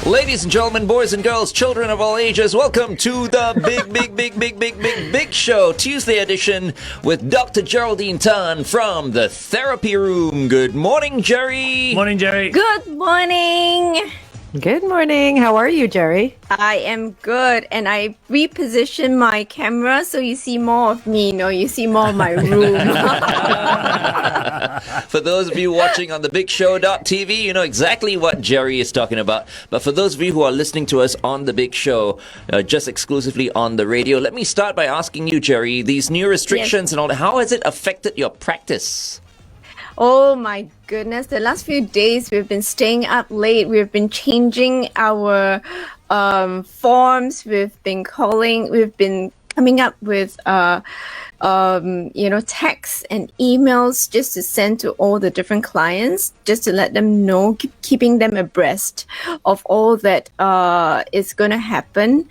Ladies and gentlemen, boys and girls, children of all ages, welcome to the big show, Tuesday edition with Dr. Geraldine Tan from the Therapy Room. Good morning, Jerry. Morning, Jerry. Good morning. Good morning. How are you, Jerry? I am good, and I repositioned my camera so you see more of me. No, you see more of my room. For those of you watching on the bigshow.tv, you know exactly what Jerry is talking about. But for those of you who are listening to us on the Big Show, just exclusively on the radio, let me start by asking you, Jerry, these new restrictions and all that, how has it affected your practice? Oh my goodness, the last few days we've been staying up late. We've been changing our forms. We've been coming up with texts and emails just to send to all the different clients, just to let them know, keeping them abreast of all that is going to happen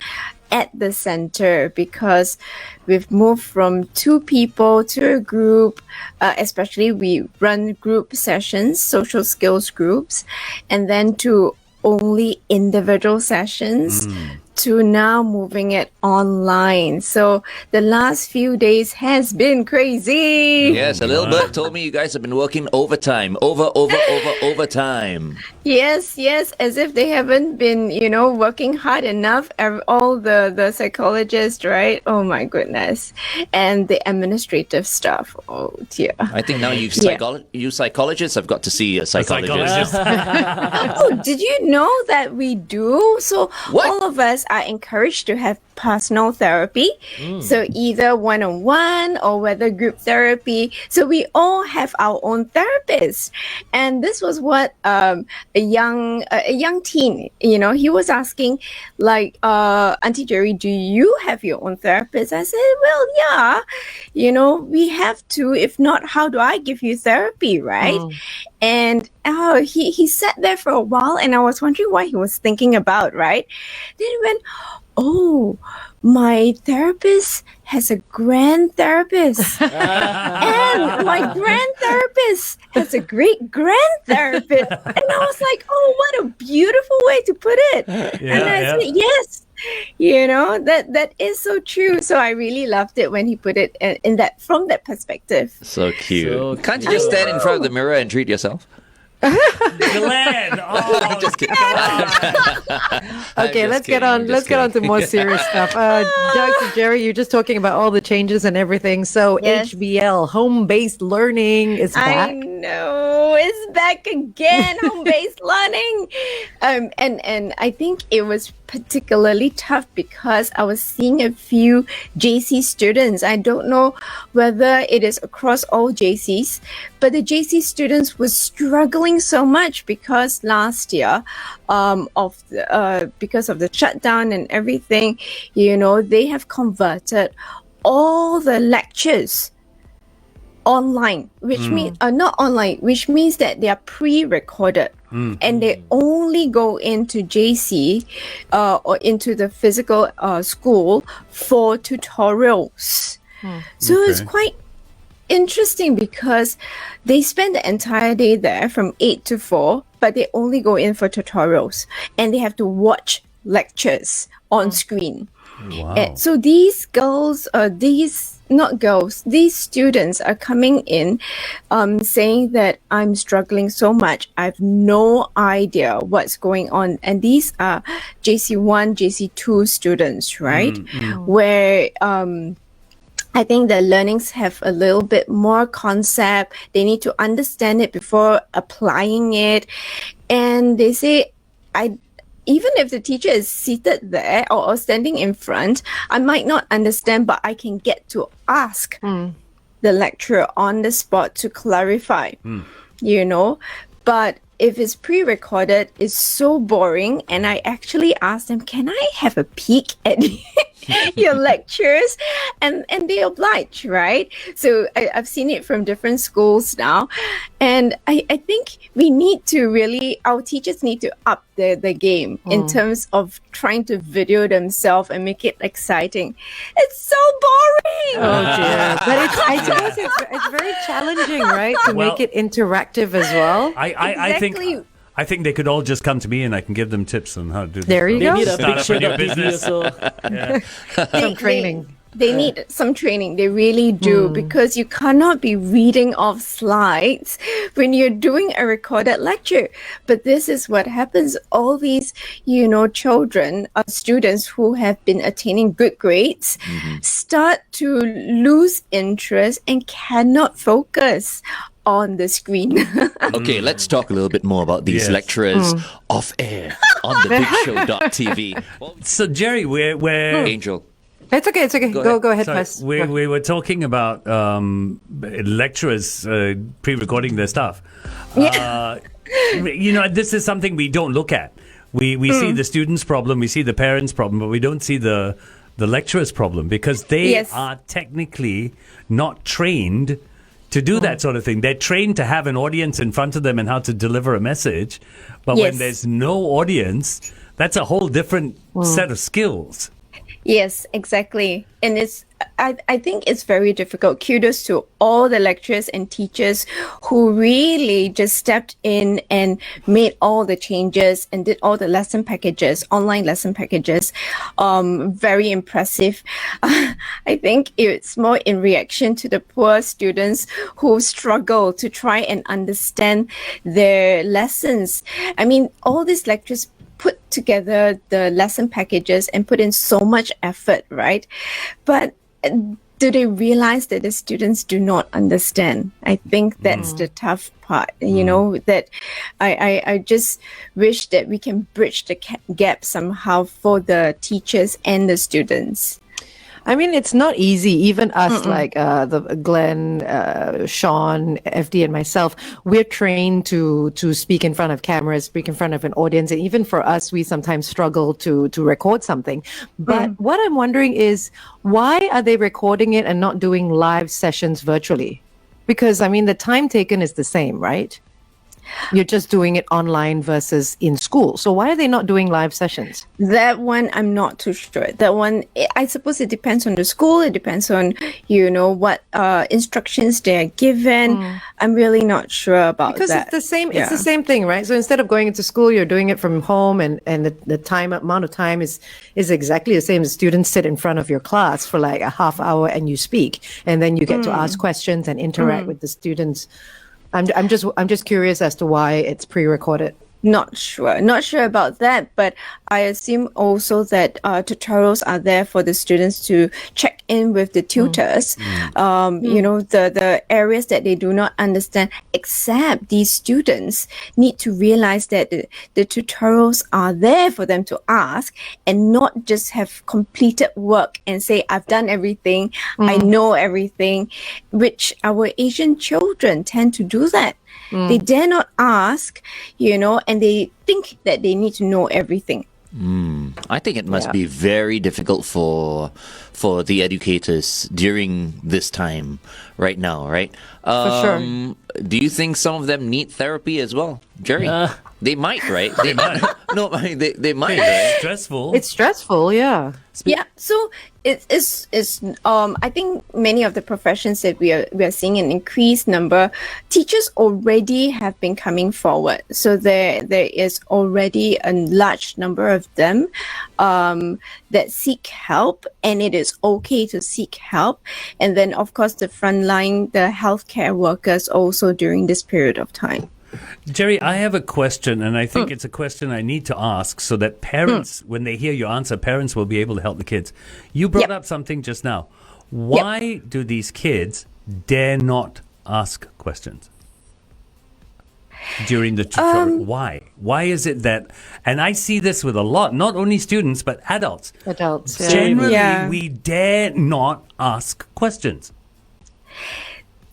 at the center, because we've moved from 2 people to a group, especially we run group sessions, social skills groups, and then to only individual sessions, to now moving it online. So the last few days has been crazy. Yes, a little bit told me you guys have been working overtime, overtime. Yes, as if they haven't been, working hard enough. All the psychologists, right? Oh my goodness. And the administrative stuff. Oh dear. I think now you psychologists have got to see a psychologist. Oh, did you know that we do? So all of us are encouraged to have personal therapy. So either one-on-one or whether group therapy. So we all have our own therapist. And this was what a young teen, he was asking, like, Auntie Jerry, do you have your own therapist? I said, well, yeah, we have to. If not, how do I give you therapy, right? And he sat there for a while, and I was wondering what he was thinking about, right? Then he went, oh, my therapist has a grand therapist. And my grand therapist has a great grand therapist. And I was like, oh, what a beautiful way to put it. And I said, yes. That is so true. So I really loved it when he put it from that perspective. So cute. Can't you just stand in front of the mirror and treat yourself? Glenn! Oh, just kidding. Okay, let's get on to more serious stuff. Dr. Jerry, you're just talking about all the changes and everything. So yes. HBL, home-based learning, is back. I know, it's back again, home-based learning. And I think it was particularly tough because I was seeing a few JC students. I don't know whether it is across all JCs, but the JC students were struggling so much because last year, because of the shutdown and everything, they have converted all the lectures online, which means not online, which means that they are pre-recorded. And they only go into JC or into the physical school for tutorials. So it's quite interesting because they spend the entire day there from 8 to 4, but they only go in for tutorials and they have to watch lectures on screen. Wow. And so these students are coming in saying that I'm struggling so much. I have no idea what's going on. And these are JC1, JC2 students, right? Where I think the learnings have a little bit more concept. They need to understand it before applying it. And they say, even if the teacher is seated there or standing in front, I might not understand, but I can get to ask the lecturer on the spot to clarify, But if it's pre-recorded, it's so boring. And I actually asked them, can I have a peek at your lectures? And they oblige, right? So I've seen it from different schools now. And I think we need to our teachers need to up the game in terms of trying to video themselves and make it exciting. It's so boring. Oh dear. But I suppose it's very challenging, right? To make it interactive as well. I think I think they could all just come to me and I can give them tips on how to do this. There you They go. need a Start big up a new show.tv business. also. Some training. They need some training. They really do, because you cannot be reading off slides when you're doing a recorded lecture. But this is what happens. All these, children, students who have been attaining good grades start to lose interest and cannot focus on the screen. Okay, let's talk a little bit more about these Yes. lecturers off air on thebigshow.tv. So, Jerry, we're Angel. It's okay. It's okay. Go ahead, Sorry, first. we were talking about lecturers pre-recording their stuff. This is something we don't look at. We see the students' problem, we see the parents' problem, but we don't see the lecturers' problem because they Yes. are technically not trained to do that sort of thing. They're trained to have an audience in front of them and how to deliver a message. But when Yes. there's no audience, that's a whole different set of skills. Yes, exactly. And I think it's very difficult. Kudos to all the lecturers and teachers who really just stepped in and made all the changes and did all the lesson packages, online lesson packages. Very impressive. I think it's more in reaction to the poor students who struggle to try and understand their lessons. I mean, all these lecturers put together the lesson packages and put in so much effort, right? But do they realize that the students do not understand? I think that's the tough part, that I just wish that we can bridge the gap somehow for the teachers and the students. I mean, it's not easy. Even us, like the Glenn, Shaun, FD, and myself, we're trained to speak in front of cameras, speak in front of an audience, and even for us, we sometimes struggle to record something. But what I'm wondering is, why are they recording it and not doing live sessions virtually? Because I mean, the time taken is the same, right? You're just doing it online versus in school. So why are they not doing live sessions? That one, I'm not too sure. That one, I suppose it depends on the school. It depends on, what instructions they're given. I'm really not sure about Because that. it's the same. Yeah. It's the same thing, right? So instead of going into school, you're doing it from home, and the amount of time is exactly the same. The students sit in front of your class for like a half hour, and you speak, and then you get to ask questions and interact with the students. I'm just curious as to why it's pre-recorded. Not sure about that, but I assume also that tutorials are there for the students to check in with the tutors. The areas that they do not understand, except these students need to realize that the tutorials are there for them to ask and not just have completed work and say, I've done everything, I know everything, which our Asian children tend to do that. They dare not ask, and they think that they need to know everything. I think it must be very difficult for the educators during this time right now, right? For sure. Do you think some of them need therapy as well, Jerry? They might, right? They might. No, I mean, they might, right? Stressful. It's stressful, yeah. Yeah, so it's I think many of the professions that we are seeing an increased number, teachers already have been coming forward. So there is already a large number of them that seek help, and it is okay to seek help. And then of course the frontline, the healthcare workers also during this period of time. Jerry, I have a question, and I think it's a question I need to ask so that parents, when they hear your answer, parents will be able to help the kids. You brought up something just now. Why do these kids dare not ask questions during the tutorial? Why? Why is it that, and I see this with a lot, not only students, but adults. Adults. Generally, we dare not ask questions.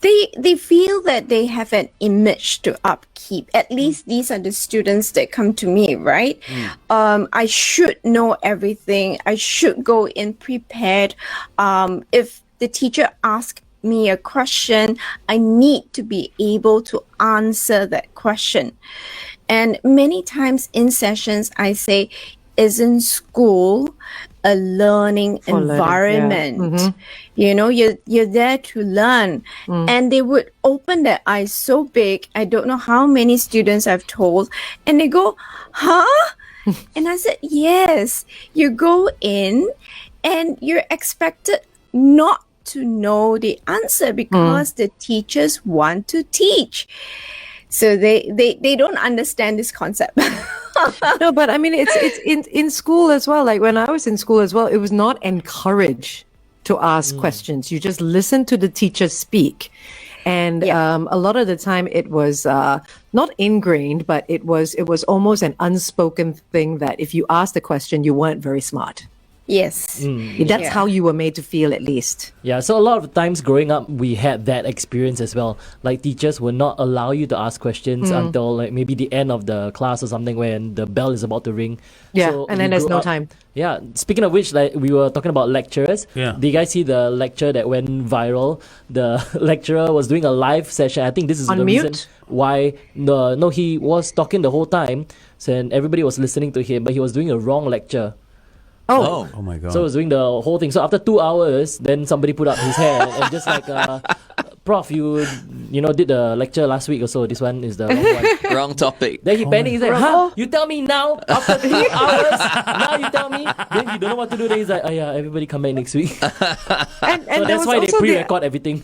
They feel that they have an image to upkeep. At least these are the students that come to me, right? I should know everything. I should go in prepared. If the teacher asks me a question, I need to be able to answer that question. And many times in sessions, I say, isn't school a learning For learning, yeah. environment? You know, you're there to learn. And they would open their eyes so big. I don't know how many students I've told, and they go, huh? And I said, yes, you go in and you're expected not to know the answer because the teachers want to teach. So they don't understand this concept. No, but I mean, it's in school as well. Like when I was in school as well, it was not encouraged to ask questions. You just listen to the teacher speak. And a lot of the time it was not ingrained, but it was almost an unspoken thing that if you asked a question, you weren't very smart. Yes. That's how you were made to feel, at least. Yeah, so a lot of times growing up, we had that experience as well. Like teachers will not allow you to ask questions until like maybe the end of the class or something when the bell is about to ring. Yeah, So and then we there's grew no up- time. Yeah, speaking of which, like we were talking about lecturers. Yeah. Did you guys see the lecture that went viral? The lecturer was doing a live session. I think this is On the mute? reason why. No, he was talking the whole time, so and everybody was listening to him, but he was doing a wrong lecture. Oh my God. So I was doing the whole thing. So after 2 hours, then somebody put up his hand and just like, Prof, you did the lecture last week or so. This one is the wrong one. Wrong topic. Then he panicked. He's like, huh? You tell me now? After 2 hours? Now you tell me? Then you don't know what to do. Then he's like, oh yeah, everybody come back next week. And So there that's was why they also pre-record everything.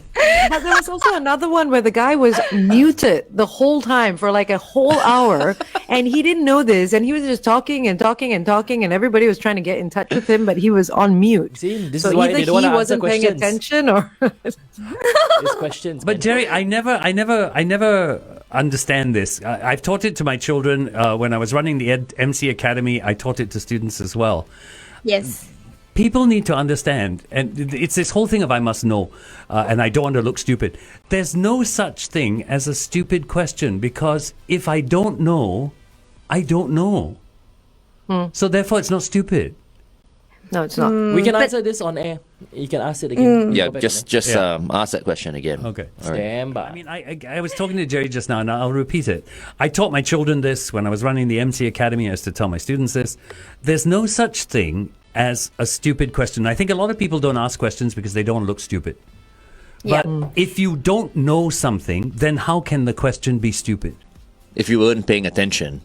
But there was also another one where the guy was muted the whole time for like a whole hour, and he didn't know this, and he was just talking and talking and talking, and everybody was trying to get in touch with him, but he was on mute. See, this So is why either they don't want he to answer wasn't paying questions. attention, or It's questions. But man. Jerry, I never understand this. I've taught it to my children when I was running the MC Academy. I taught it to students as well. Yes. People need to understand, and it's this whole thing of I must know, and I don't want to look stupid. There's no such thing as a stupid question, because if I don't know, I don't know. So therefore, it's not stupid. no, it's not. we can answer this on air. You can ask it again. Yeah, Go back just ask that question again. Okay. All right. Stand by. I mean, I was talking to Jerry just now, and I'll repeat it. I taught my children this when I was running the MC Academy. I used to tell my students this. There's no such thing as a stupid question. I think a lot of people don't ask questions because they don't look stupid. But if you don't know something, then how can the question be stupid? If you weren't paying attention.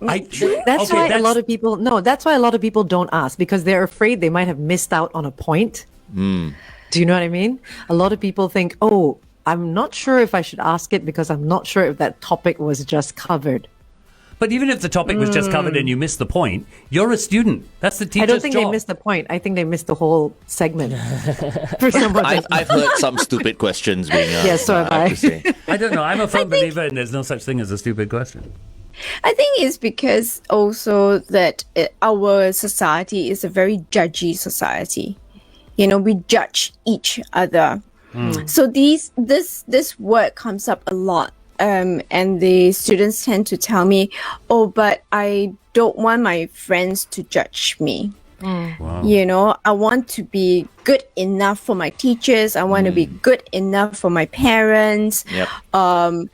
That's why a lot of people that's why a lot of people don't ask, because they're afraid they might have missed out on a point. Do you know what I mean? A lot of people think, oh, I'm not sure if I should ask it because I'm not sure if that topic was just covered. But even if the topic was just covered and you missed the point, you're a student. That's the teacher's I don't think job. they missed the point. I think they missed the whole segment. For someone I've heard some stupid questions being asked. Yes, so have I I. have to say. I don't know. I'm a firm believer in there's no such thing as a stupid question. I think it's because also that our society is a very judgy society. You know, we judge each other. So this word comes up a lot. And the students tend to tell me, oh, but I don't want my friends to judge me. Wow. You know, I want to be good enough for my teachers. I want to be good enough for my parents. Yep. I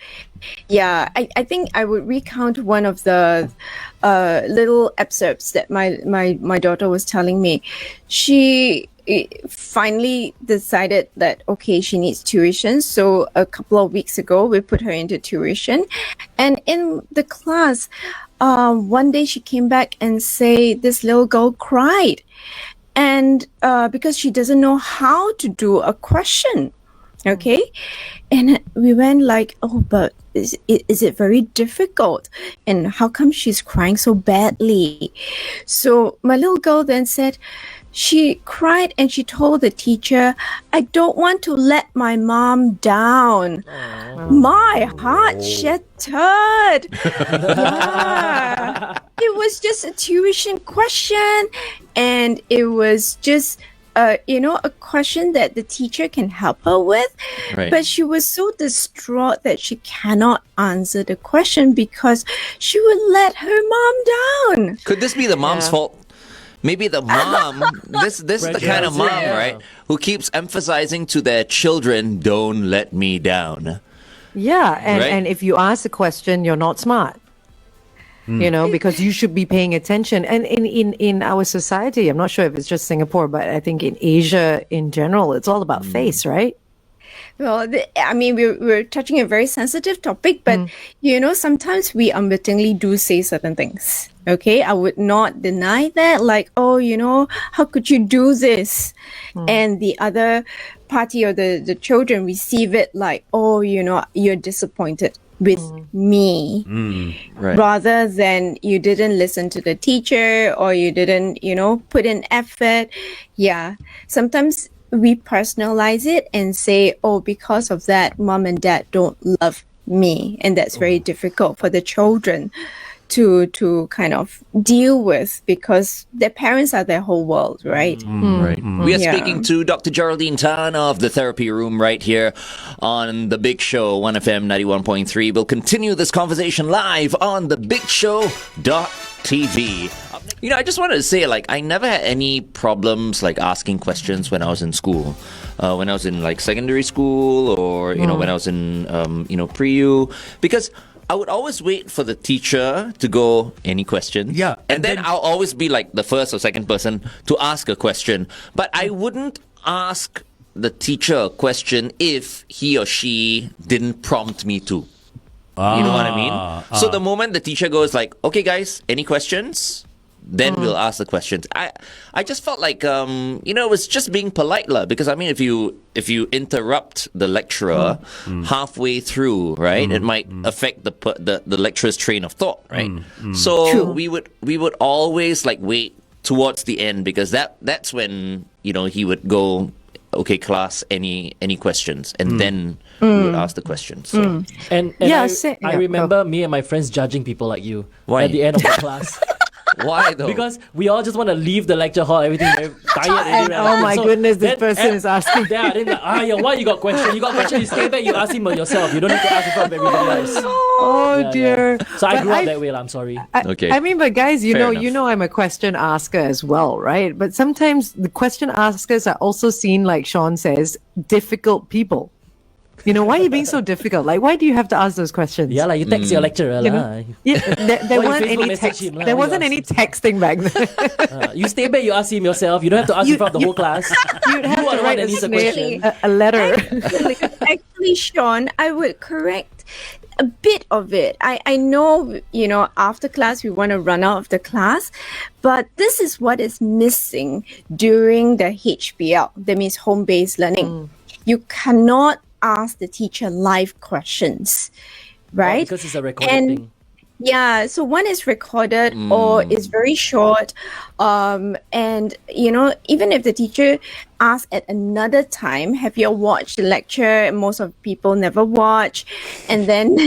think I would recount one of the little excerpts that my daughter was telling me. She finally decided that, okay, she needs tuition. So a couple of weeks ago, we put her into tuition. And in the class, one day she came back and say this little girl cried. And because she doesn't know how to do a question. Okay. And we went like, oh, but is it very difficult? And how come she's crying so badly? So my little girl then said, she cried and she told the teacher, I don't want to let my mom down. My heart shattered. Yeah. It was just a tuition question, and it was just a question that the teacher can help her with. Right. But she was so distraught that she cannot answer the question because she would let her mom down. Could this be the mom's fault? Maybe the mom, this is the kind of mom, right, who keeps emphasizing to their children, don't let me down. Yeah, Right. and if you ask a question, you're not smart. you know, because you should be paying attention. And in our society, I'm not sure if it's just Singapore, but I think in Asia in general, it's all about face, right? Well, I mean, we're touching a very sensitive topic, but you know, sometimes we unwittingly do say certain things. Okay, I would not deny that. Like, oh, you know, how could you do this? And the other party or the children receive it like, oh, you know, you're disappointed with me, Right. rather than you didn't listen to the teacher or you didn't, you know, put in effort. Yeah, sometimes we personalize it and say, oh, because of that, mom and dad don't love me. And that's very difficult for the children to kind of deal with, because their parents are their whole world, right? Right. We are Yeah. speaking to Dr. Geraldine Tan of the Therapy Room right here on The Big Show, 1FM 91.3. We'll continue this conversation live on thebigshow.tv. You know, I just wanted to say, like, I never had any problems, like, asking questions when I was in school. When I was in, like, secondary school or, you know, when I was in, you know, pre-U. Because I would always wait for the teacher to go, any questions? Yeah, And then I'll always be, like, the first or second person to ask a question. But I wouldn't ask the teacher a question if he or she didn't prompt me to. You know what I mean? So the moment the teacher goes like, okay, guys, any questions? Then we'll ask the questions. I just felt like you know, it was just being polite lah. Because I mean, if you interrupt the lecturer halfway through, right, it might affect the lecturer's train of thought, right? So we would always like wait towards the end, because that's when, you know, he would go, okay, class, any questions, and then we would ask the questions. So. And Yeah, I remember me and my friends judging people like you at the end of the class. Why though? Because we all just want to leave the lecture hall, everything very tired. And oh my goodness, this person is asking. Yeah, then like, why you got question? You got question, you stay back, you ask him yourself. You don't need to ask in front of everybody else. Oh Yeah, dear. yeah. So I But grew up that way, I'm sorry. Okay. I mean, but guys, you Fair know, enough. I'm a question asker as well, right? But sometimes the question askers are also seen, like Shaun says, difficult people. You know, why are you being so difficult? Like, why do you have to ask those questions? Yeah, like you text your lecturer. You lah. know? Yeah, there Why you weren't Facebook any message text. him lah? There Why you wasn't ask? any texting back then. You stay back, you ask him yourself. You don't have to ask in front of the whole class. You'd have You are to the one write that a, needs a snail- question. a letter. Actually, Shaun, I would correct a bit of it. I know, you know, after class, we want to run out of the class, but this is what is missing during the HBL. That means home-based learning. You cannot ask the teacher live questions, right? Because it's a recorded And thing. yeah, so one is recorded or is very short. And, you know, even if the teacher asks at another time, have you watched the lecture? Most of people never watch. And then,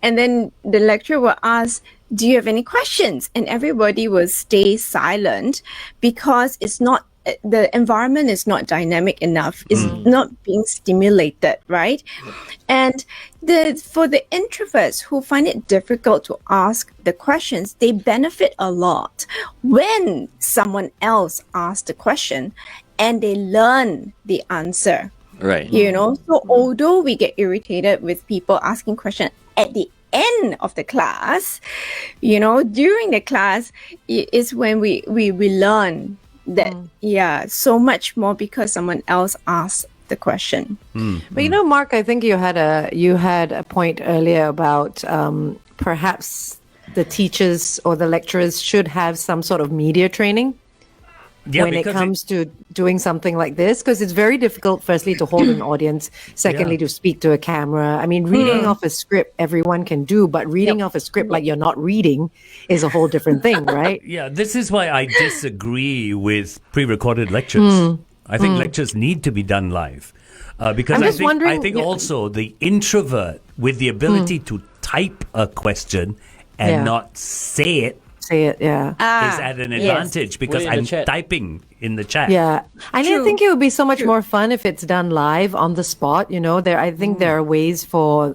and then the lecturer will ask, do you have any questions? And everybody will stay silent because it's not, the environment is not dynamic enough. It's not being stimulated, right? And for the introverts who find it difficult to ask the questions, they benefit a lot when someone else asks the question and they learn the answer. Right. You know, so although we get irritated with people asking questions at the end of the class, you know, during the class is when we learn that, so much more because someone else asked the question. But you know, Mark, I think you had a point earlier about perhaps the teachers or the lecturers should have some sort of media training when it because comes to doing something like this, because it's very difficult, firstly, to hold an audience, secondly, Yeah. to speak to a camera. I mean, reading off a script, everyone can do, but reading off a script like you're not reading is a whole different thing, right? Yeah, this is why I disagree with pre-recorded lectures. I think lectures need to be done live. Because I'm I just think, wondering- I think yeah. also the introvert with the ability to type a question and Yeah. not say it Say it, yeah. is at an advantage because Put it in the I'm chat. typing in the chat. Yeah, I True. think it would be so much more fun if it's done live on the spot. You know, I think there are ways for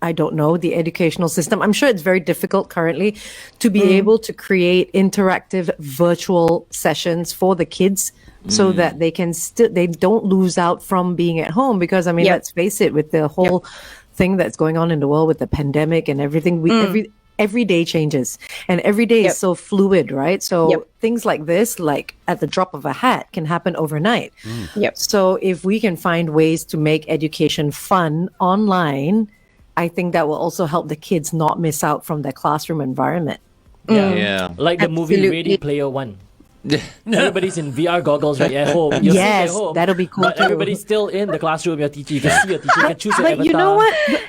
I don't know, the educational system. I'm sure it's very difficult currently to be able to create interactive virtual sessions for the kids so that they can they don't lose out from being at home, because I mean, Yep. let's face it, with the whole thing that's going on in the world with the pandemic and everything, every day changes and every day is so fluid, right? So things like this, like at the drop of a hat, can happen overnight. So if we can find ways to make education fun online, I think that will also help the kids not miss out from their classroom environment. Yeah. Like the movie Ready Player One. Everybody's in VR goggles right at home. You're sitting at home, that'll be cool but too. everybody's still in the classroom. Your teacher, you can see your teacher, you can choose your avatar.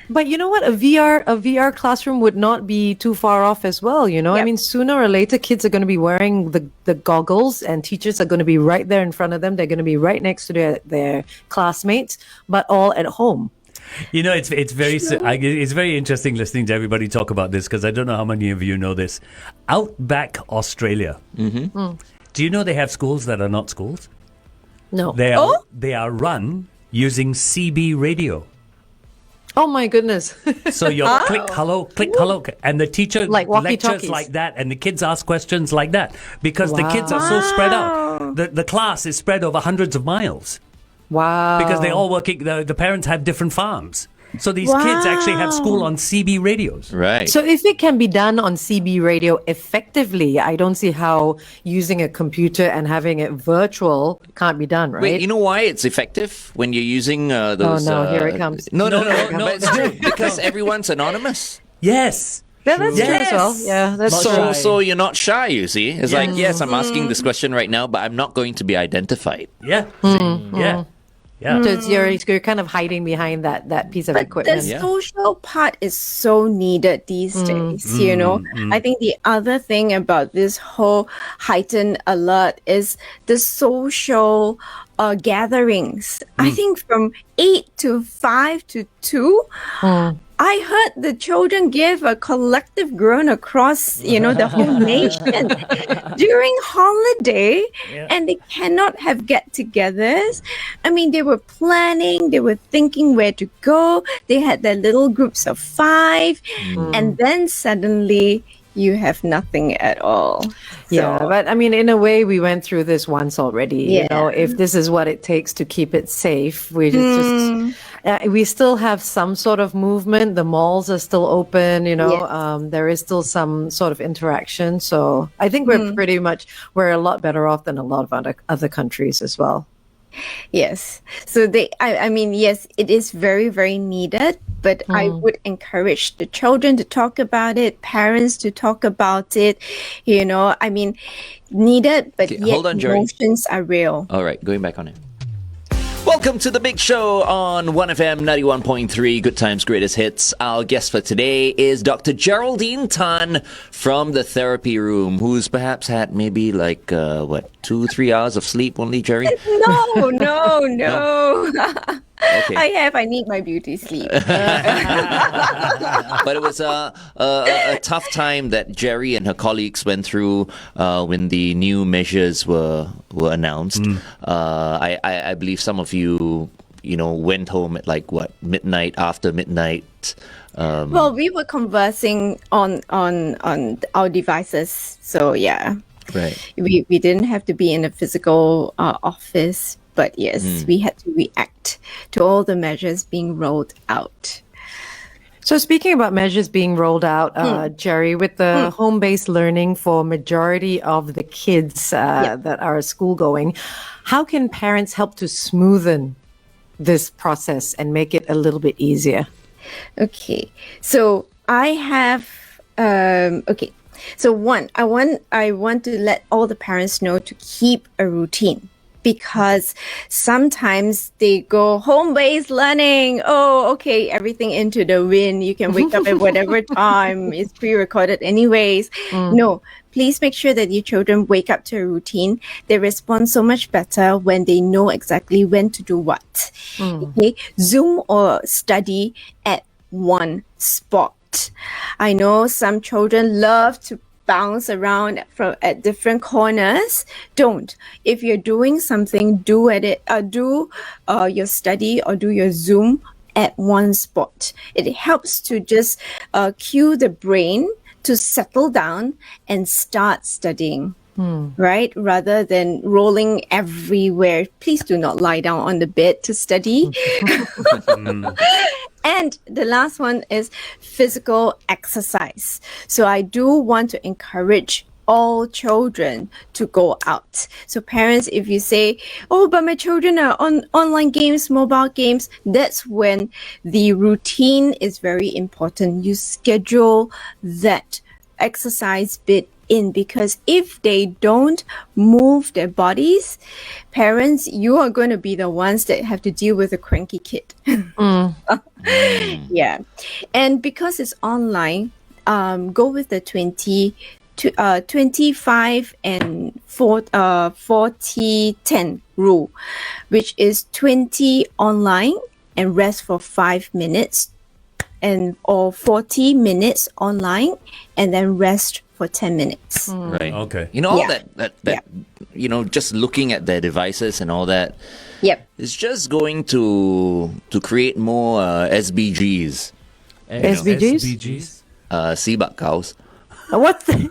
But you know what? A VR classroom would not be too far off as well. You know, I mean, sooner or later, kids are going to be wearing the goggles, and teachers are going to be right there in front of them. They're going to be right next to their classmates, but all at home. You know, it's very interesting listening to everybody talk about this, because I don't know how many of you know this. Outback Australia. Do you know they have schools that are not schools? No. They are run using CB radio. Oh my goodness. So you're click hello, and the teacher Like lectures walkie-talkies. like that, and the kids ask questions like that, because the kids are so spread out. The class is spread over hundreds of miles. Wow. Because they all working, the parents have different farms. So these kids actually have school on CB radios. Right. So if it can be done on CB radio effectively, I don't see how using a computer and having it virtual can't be done, right? Wait, you know why it's effective when you're using those? Oh, no, here it comes. No, No, but it's true, because everyone's anonymous. Yes. Yeah, that's true as well. Yeah, that's Not true. shy. So you're not shy, you see. It's like, yes, I'm asking this question right now, but I'm not going to be identified. Yeah. Yeah. Yeah. So you're kind of hiding behind that piece of But equipment. the social part is so needed these days, you know. I think the other thing about this whole heightened alert is the social gatherings. I think from 8 to 5 to 2, I heard the children give a collective groan across, you know, the whole nation during holiday, and they cannot have get-togethers. I mean, they were planning, they were thinking where to go. They had their little groups of 5, and then suddenly you have nothing at all. Yeah, but I mean, in a way, we went through this once already. You know, if this is what it takes to keep it safe, we we still have some sort of movement. The malls are still open. You know, there is still some sort of interaction. So I think we're a lot better off than a lot of other countries as well. Yes. So I mean, yes, it is very, very needed, but I would encourage the children to talk about it, parents to talk about it, you know, I mean, needed, but yet hold on, Jerry. emotions are real. All right, going back on it. Welcome to the Big Show on 1FM 91.3, Good Times, Greatest Hits. Our guest for today is Dr. Geraldine Tan from the therapy room, who's perhaps had maybe like, 2-3 hours of sleep only, Jerry? No. Okay. I need my beauty sleep. But it was a tough time that Jerry and her colleagues went through when the new measures were announced. I believe some of you went home at like midnight, after midnight. Well, we were conversing on our devices, so yeah. Right. We didn't have to be in a physical office, but yes, we had to react to all the measures being rolled out. So speaking about measures being rolled out, Jerry, with the home-based learning for majority of the kids that are school going, how can parents help to smoothen this process and make it a little bit easier? Okay, so I have So one, I want to let all the parents know to keep a routine, because sometimes they go home-based learning. Oh, okay, everything into the wind. You can wake up at whatever time. It's pre-recorded anyways. No, please make sure that your children wake up to a routine. They respond so much better when they know exactly when to do what. Okay, Zoom or study at one spot. I know some children love to bounce around at different corners. Don't. If you're doing something, do your study or do your Zoom at one spot. It helps to just cue the brain to settle down and start studying. Right? Rather than rolling everywhere. Please do not lie down on the bed to study. And the last one is physical exercise. So I do want to encourage all children to go out. So parents, if you say, oh, but my children are on online games, mobile games, that's when the routine is very important. You schedule that exercise bit in, because if they don't move their bodies, parents, you are going to be the ones that have to deal with a cranky kid. Yeah. And because it's online, go with the 25 and 40 10 rule, which is 20 online and rest for 5 minutes, or 40 minutes online and then rest for 10 minutes. Right. Okay. You know, all Yeah. that you know, just looking at their devices and all that, Yep. it's just going to create more SBGs, SBGs? SBGs? Seabak cows, What's that?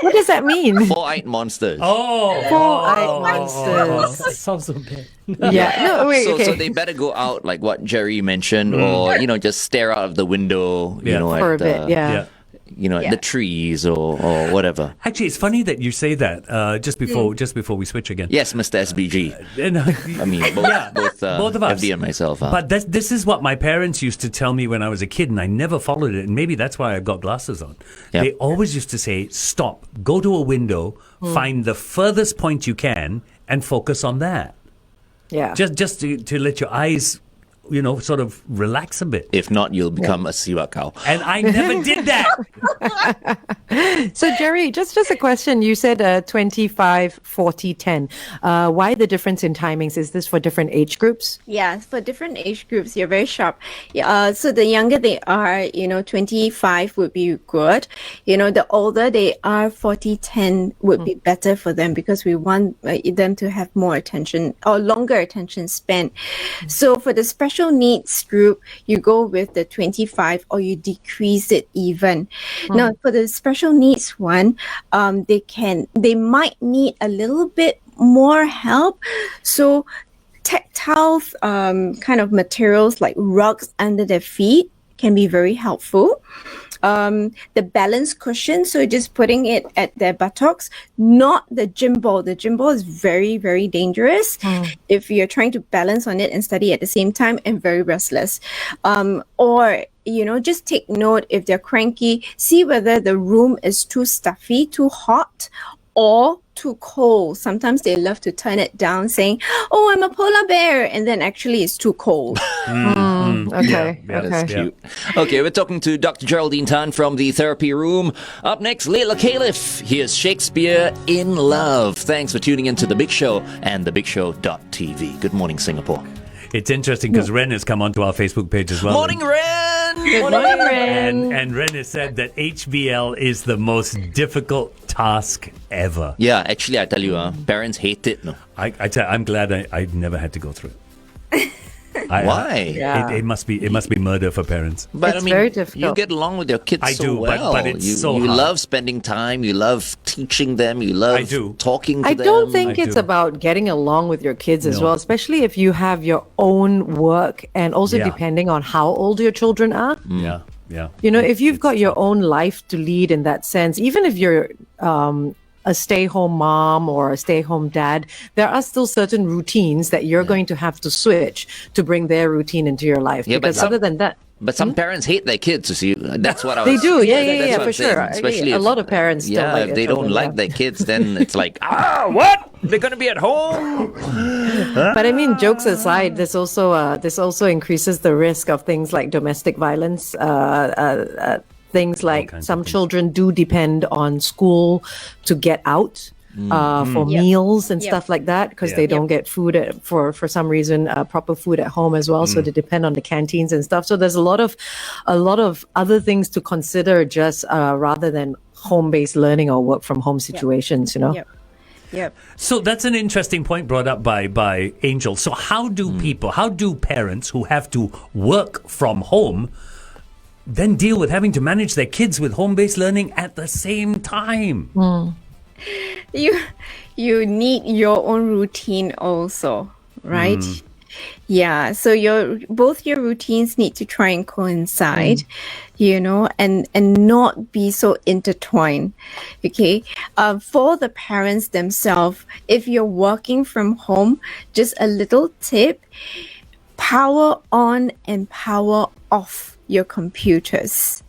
What does that mean? four-eyed monsters. Four-eyed monsters. Sounds so bad. Yeah. No, wait. So, Okay. so they better go out, like what Jerry mentioned, or you know, just stare out of the window, you Yeah. know, For a at bit. Yeah. Yeah. you know, at the trees or whatever. Actually, it's funny that you say that just before we switch again. Yes, Mr. SBG. And, I mean, both both of us. FD and myself. But this is what my parents used to tell me when I was a kid, and I never followed it. And maybe that's why I've got glasses on. Yep. They always used to say, stop, go to a window, find the furthest point you can, and focus on that. Yeah. Just to let your eyes, you know, sort of relax a bit. If not, you'll become a Siwa cow. And I never did that. So, Jerry, just a question. You said 25, 40, 10. Why the difference in timings? Is this for different age groups? Yeah, for different age groups, you're very sharp. So the younger they are, 25 would be good. The older they are, 40, 10 would be better for them, because we want them to have more attention or longer attention span. So for the special needs group, you go with the 25 or you decrease it even. Now, for the special needs one, they might need a little bit more help. So tactile kind of materials like rugs under their feet can be very helpful. The balance cushion, so just putting it at their buttocks, not the gym ball. The gym ball is very, very dangerous if you're trying to balance on it and study at the same time, and very restless. Or just take note if they're cranky, see whether the room is too stuffy, too hot, or too cold. Sometimes they love to turn it down saying, oh, I'm a polar bear, and then actually it's too cold. Okay. Yeah, okay. That's cute. Okay, we're talking to Dr. Geraldine Tan from the therapy room. Up next, Layla Caliph. Here's Shakespeare in Love. Thanks for tuning into The Big Show and thebigshow.tv. Good morning, Singapore. It's interesting because Ren has come onto our Facebook page as well. Morning, Ren! Good morning, Ren. And Ren has said that HBL is the most difficult task ever. Yeah, actually, I tell you, parents hate it. No? I'm glad I never had to go through it. Why? Yeah. It must be murder for parents. But It's I mean, very difficult. you get along with your kids I so do, well. but it's you, so you hard. love spending time. You love teaching them. You love I do. talking to I them. don't think I it's do. about getting along with your kids as No. well, especially if you have your own work, and also Yeah. depending on how old your children are. Yeah. If you've got your own life to lead in that sense, even if you're a stay-home mom or a stay-home dad, there are still certain routines that you're going to have to switch to bring their routine into your life. Yeah, but because some- other than that, But some parents hate their kids. You see, that's what I they was. do. Yeah, that's what for I'm saying. sure. Especially A if- lot of parents don't Yeah, like if their they don't children, like yeah. their kids, then it's like, what? They're gonna be at home. But I mean, jokes aside, this also increases the risk of things like domestic violence. Things like kinds of some things. children do depend on school to get out. For meals and Yep. stuff like that, because Yeah. they don't get food for some reason, proper food at home as well. So they depend on the canteens and stuff. So there's a lot of other things to consider, just rather than home-based learning or work from home situations. Yep. So that's an interesting point brought up by Angel. So how do parents who have to work from home then deal with having to manage their kids with home-based learning at the same time? You need your own routine also, right? Yeah, so both your routines need to try and coincide, and not be so intertwined. Okay, for the parents themselves, if you're working from home, just a little tip: power on and power off your computers.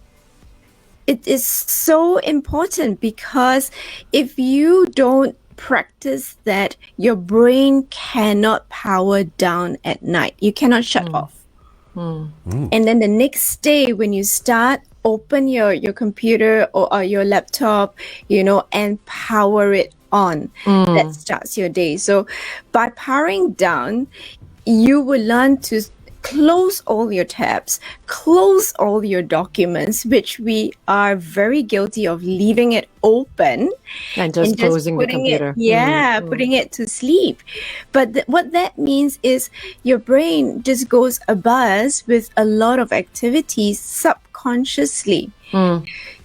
It is so important because if you don't practice that, your brain cannot power down at night. You cannot shut off. And then the next day when you start, open your computer or your laptop, and power it on. That starts your day. So by powering down, you will learn to close all your tabs, close all your documents, which we are very guilty of leaving it open And just closing the computer. Putting it to sleep. But what that means is your brain just goes abuzz with a lot of activities subconsciously.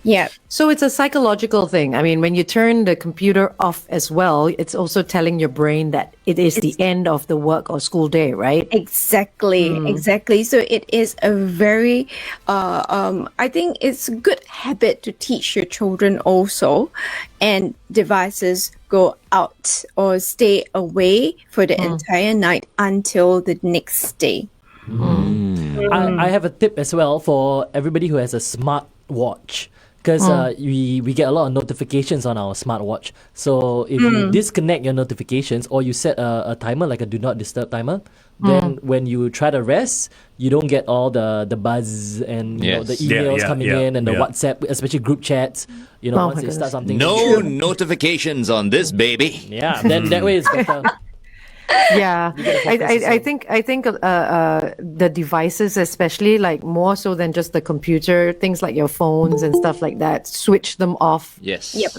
Yeah. So it's a psychological thing. I mean, when you turn the computer off as well, it's also telling your brain that it's the end of the work or school day, right? Exactly. So it is a very, I think it's a good habit to teach your children also, and devices go out or stay away for the entire night until the next day. I have a tip as well for everybody who has a smart watch. Because we get a lot of notifications on our smartwatch. So if you disconnect your notifications or you set a timer, like a do not disturb timer, then when you try to rest, you don't get all the buzz and the emails coming in and the WhatsApp, especially group chats. Once they start something. No notifications on this baby. Yeah, then that way it's better. Yeah, I think the devices, especially like more so than just the computer, things like your phones and stuff like that, switch them off. Yes. Yep.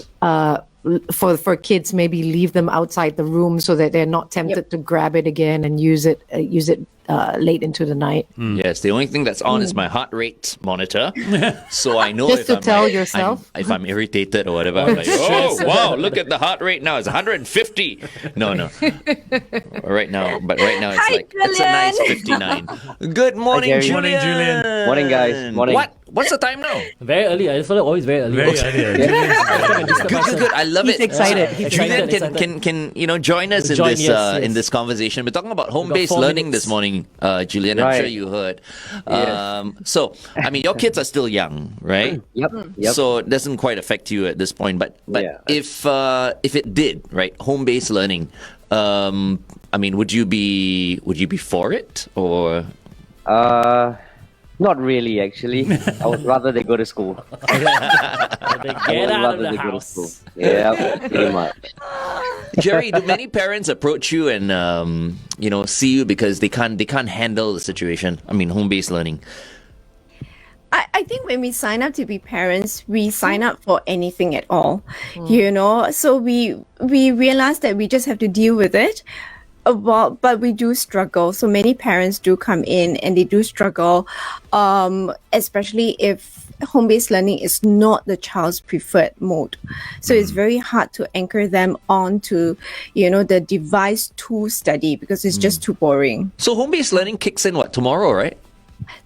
For kids, maybe leave them outside the room so that they're not tempted to grab it again and use it late into the night. Yes, the only thing that's on is my heart rate monitor, so I know Just if to I'm tell yourself? if I'm irritated or whatever. I'm like, oh wow, look at the heart rate now; it's 150. No. Right now it's Hi, it's a nice 59. Good morning, Gary. Julian. Morning, Julian. Morning, guys. Morning. What's the time now? Very early. I feel like always very early. Very early. Good. I love He's it. excited. Julian Excited. can join us in Join, this yes. in this conversation. We're talking about home-based 4 learning minutes. this morning, Julian. I'm Right. sure you heard. Yes. So, I mean, your kids are still young, right? Yep. So it doesn't quite affect you at this point. But Yeah. if it did, right, home-based learning, I mean, would you be for it or? Not really, actually. I would rather they go to school. Get I'd out of rather the they go to house. school. Yeah, pretty much. Jerry, do many parents approach you and see you because they can't handle the situation? I mean, home-based learning. I think when we sign up to be parents, we sign up for anything at all, so we realize that we just have to deal with it. But we do struggle. So many parents do come in and they do struggle, especially if home-based learning is not the child's preferred mode. So it's very hard to anchor them onto, the device tool study because it's just too boring. So home-based learning kicks in tomorrow, right?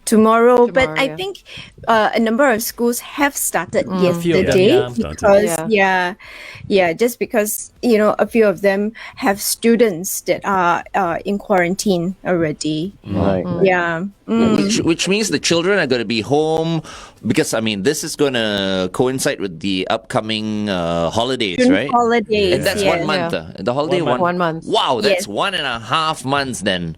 Tomorrow, but I yeah. think a number of schools have started few of them, yesterday yeah. because just because a few of them have students that are in quarantine already. Right. Yeah. Which means the children are going to be home because, I mean, this is going to coincide with the upcoming holidays, June right? holidays. And that's yes. 1 month. The holiday 1 month. 1 month. Wow, that's Yes. 1.5 months then.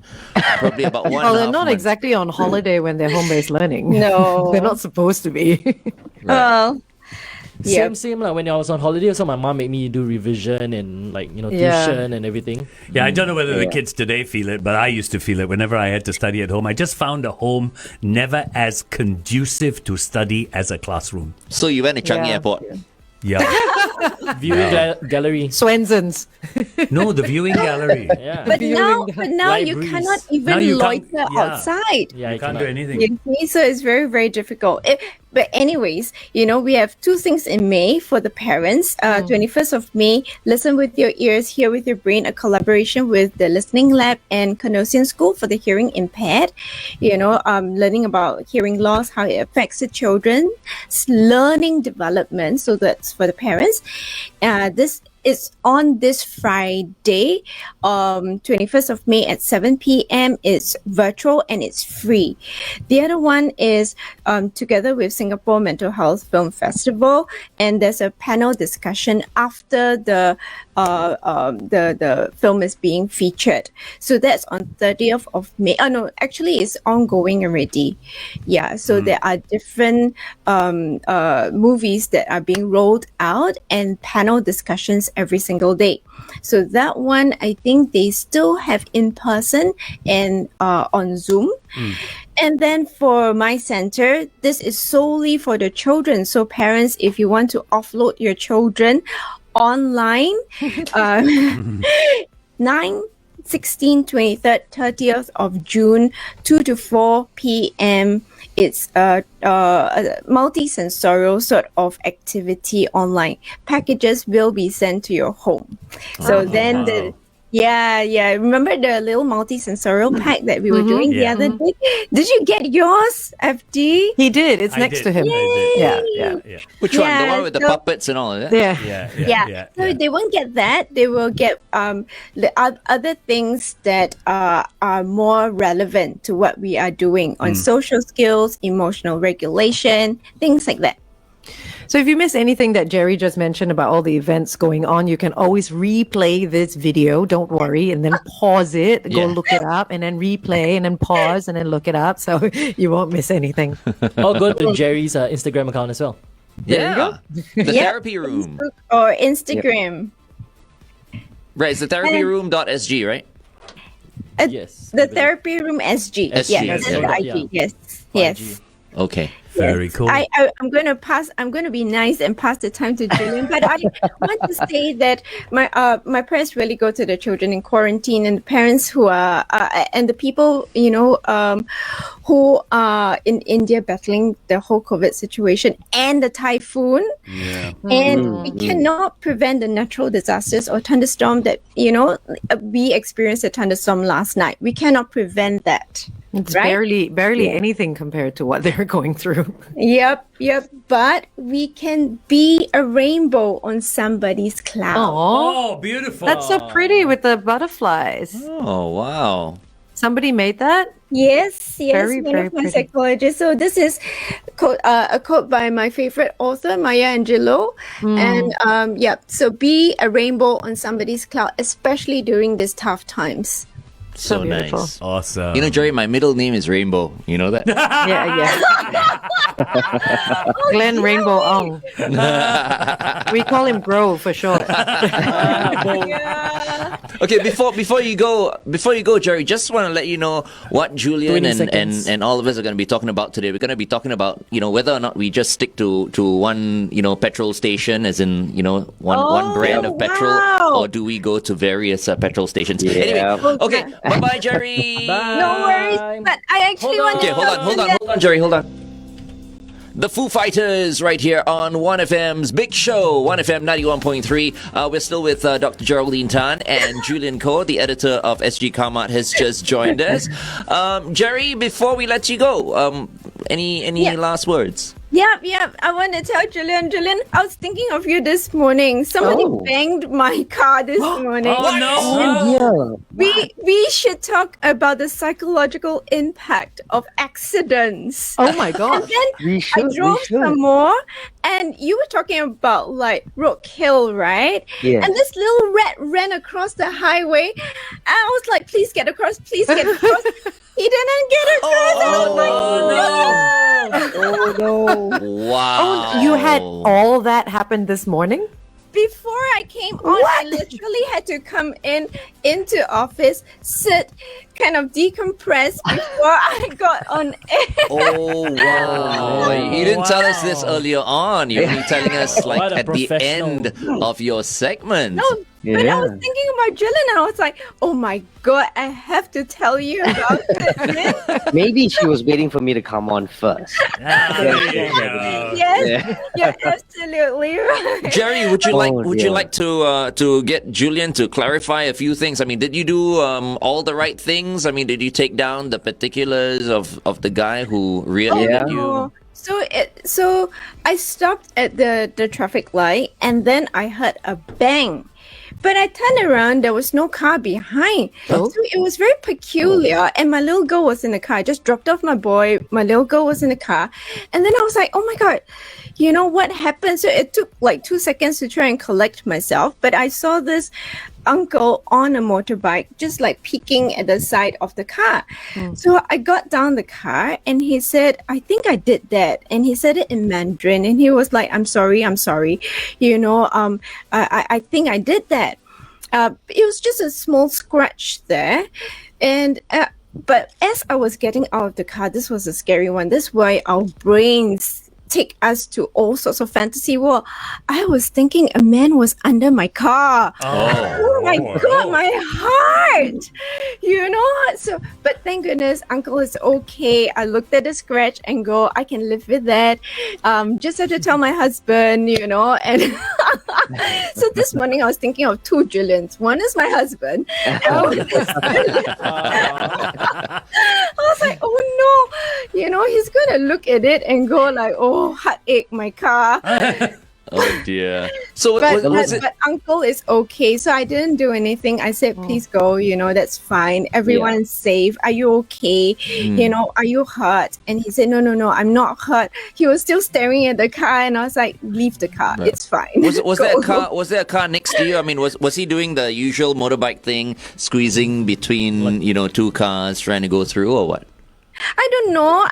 Probably about 1.5 Well, they're not months. exactly on holiday when they're home-based learning. No. They're not supposed to be. Well, yeah. Same like when I was on holiday, also my mom made me do revision and Yeah. tuition and everything. Yeah, I don't know whether the kids today feel it, but I used to feel it whenever I had to study at home. I just found a home never as conducive to study as a classroom. So you went to Changi Yeah. Airport. Yeah. Viewing gallery. Swenson's. No, the viewing gallery. Yeah. But now you Libraries. cannot Now even you can't- loiter yeah. outside. Yeah, You can't do anything. You see, so it's very, very difficult. But anyways, we have two things in May for the parents. 21st of May, Listen with Your Ears, Hear with Your Brain, a collaboration with the Listening Lab and Canossian School for the hearing impaired. Learning about hearing loss, how it affects the children's learning development. So that's for the parents. This is on this Friday, 21st of May at 7 p.m. It's virtual and it's free. The other one is together with Singapore Mental Health Film Festival, and there's a panel discussion after the film is being featured. So that's on 30th of May. Oh no, actually it's ongoing already. Yeah, so there are different movies that are being rolled out and panel discussions every single day. So that one, I think they still have in person and on Zoom. And then for my center, this is solely for the children. So parents, if you want to offload your children online, 9, 16, 23rd, 30th of June, 2 to 4 p.m. It's a multi-sensorial sort of activity online. Packages will be sent to your home. So then remember the little multi-sensorial pack that we were doing the other day? Did you get yours, FD? He did. It's next to him. I did. Yeah. Which one? The one with the puppets and all, is it? Yeah. So they won't get that. They will get the other things that are more relevant to what we are doing on social skills, emotional regulation, things like that. So if you miss anything that Jerry just mentioned about all the events going on, you can always replay this video. Don't worry. And then pause it, go look it up, and then replay, and then pause, and then look it up. So you won't miss anything. Or go to Jerry's Instagram account as well. The therapy room. Facebook or Instagram. Right, it's the therapyroom.sg, right? Yes. The therapy room SG. SG, Yes, yeah. that's the IG. Yes. Okay. Very cool. I'm going to be nice and pass the time to Julian, but I want to say that my prayers really go to the children in quarantine and the parents who are and the people who are in India battling the whole COVID situation and the typhoon. Yeah. And we cannot prevent the natural disasters or thunderstorm that we experienced a thunderstorm last night. We cannot prevent that. It's right? barely anything compared to what they're going through. Yep. But we can be a rainbow on somebody's cloud. Oh, beautiful. That's so pretty with the butterflies. Oh, wow. Somebody made that? Yes, Very, one very of my pretty. psychologists. So this is a quote by my favorite author, Maya Angelou. And so be a rainbow on somebody's cloud, especially during these tough times. So beautiful. nice. Awesome. You know, Jerry, my middle name is Rainbow. You know that? Yeah. Glenn Rainbow Ong. We call him Bro for short. Okay, before you go, Jerry, just want to let you know what Julian 20 seconds. and all of us are going to be talking about today. We're going to be talking about whether or not we just stick to one petrol station, as in one brand of petrol, wow. or do we go to various petrol stations? Yeah. Anyway, okay, bye, Jerry. Bye. No worries, but I actually want to Okay, hold on, Jerry, hold on. The Foo Fighters right here on 1FM's Big Show, 1FM 91.3. We're still with Dr. Geraldine Tan, and Julian Ko, the editor of SG Karmat, has just joined us. Jerry, before we let you go, any last words? Yeah. I want to tell Julian, I was thinking of you this morning. Somebody banged my car this morning. Oh, no. We should talk about the psychological impact of accidents. Oh my God. And then I drove should. some more, and you were talking about like Roadkill, right? Yes. And this little rat ran across the highway, and I was like, "Please get across, please get across." He didn't get across. I was like, Oh no. Wow. Oh, you had all that happen this morning? Before I came on, I literally had to come into office, sit, kind of decompress before I got on air. Oh, wow. You didn't tell us this earlier on. You're only telling us What a at the professional. end of your segment. No, But I was thinking about Jillian and I was like, oh my God, I have to tell you about it. Maybe she was waiting for me to come on first. Yes, you're absolutely right. Jerry, would you like to get Julian to clarify a few things? I mean, did you do all the right things? I mean, did you take down the particulars of the guy who rear-ended you? So I stopped at the traffic light and then I heard a bang. But I turned around, there was no car behind. So it was very peculiar. And my little girl was in the car. I just dropped off my boy. My little girl was in the car. And then I was like, oh my God, you know what happened? So it took like 2 seconds to try and collect myself. But I saw this uncle on a motorbike just like peeking at the side of the car. So I got down the car and he said, I think I did that. And he said it in Mandarin and he was like, I'm sorry. You know, I think I did that. It was just a small scratch there. And but as I was getting out of the car, this was a scary one. This is why our brains take us to all sorts of fantasy world. I was thinking a man was under my car. Oh my God, my heart! You know? So, but thank goodness, Uncle is okay. I looked at the scratch and go, I can live with that. Just have to tell my husband, you know. And so this morning I was thinking of 2 Jillians. One is my husband. And one is I was like, oh no, you know, he's gonna look at it and go like, oh, heartache, my car. Oh dear. So but was it? Uncle is okay, so I didn't do anything. I said, please go, you know, that's fine. Everyone's safe. Are you okay? You know, are you hurt? And he said, no, I'm not hurt. He was still staring at the car and I was like, leave the car. It's fine. Was there a car next to you? I mean, was he doing the usual motorbike thing, squeezing between, you know, 2 cars trying to go through or what? I don't know.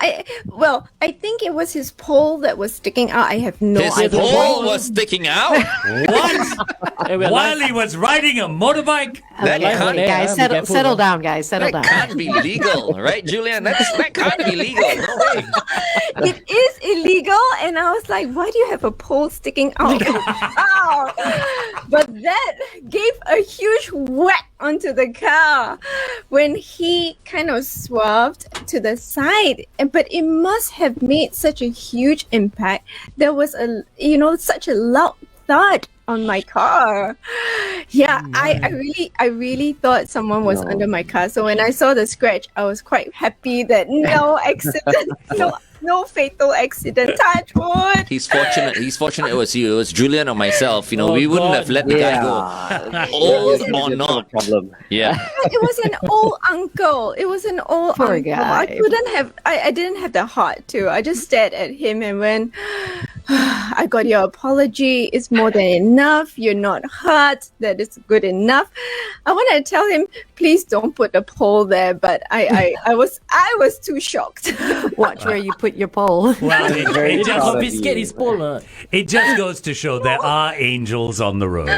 I think it was his pole that was sticking out. I have no idea. His pole was sticking out? What? While he was riding a motorbike? That can't, Guys, settle down, guys. Settle down. can't be legal, right, Julian? That can't be legal. No way. It is illegal, and I was like, why do you have a pole sticking out? But that gave a huge whack onto the car when he kind of swerved to the side. But it must have made such a huge impact. There was such a loud thud on my car. Yeah, I really thought someone was under my car. So when I saw the scratch, I was quite happy that no accident, no fatal accident. Touch wood. He's fortunate it was you. It was Julian or myself. You know, we wouldn't have let the guy go. Old or not. Problem. Yeah. It was an old uncle. It was an old Poor uncle. guy. I didn't have the heart to. I just stared at him and went, I got your apology. It's more than enough. You're not hurt. That is good enough. I wanted to tell him, please don't put the pole there, but I was too shocked. Watch where you put your pole. Well, He just confiscate his pole. it just goes to show there are angels on the road.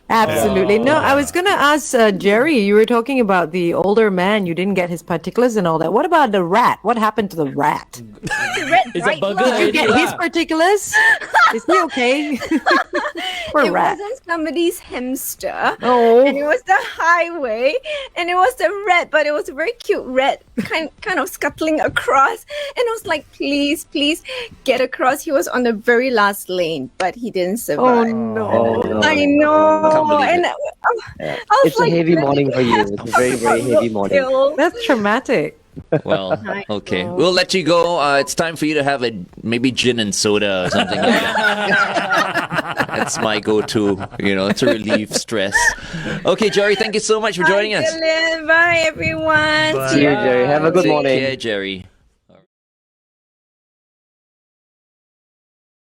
Absolutely. No, I was going to ask Jerry, you were talking about the older man. You didn't get his particulars and all that. What about the rat? What happened to the rat? It's a burger. Did you get his particulars? Is he okay? Poor It rat. wasn't somebody's hamster. Oh. And it was the highway. And it was the rat, but it was a very cute rat, kind of scuttling across. And I was like, please get across. He was on the very last lane, but he didn't survive. Oh, no. I know. Can't believe And it. I was It's a heavy morning for you. It's a very, very heavy morning. That's traumatic. Well, okay. We'll let you go. It's time for you to have maybe gin and soda or something like that. That's my go-to, to relieve stress. Okay, Jerry, thank you so much for joining us. Bye, everyone. Bye. See you, Jerry. Have a good Take morning. care, Jerry.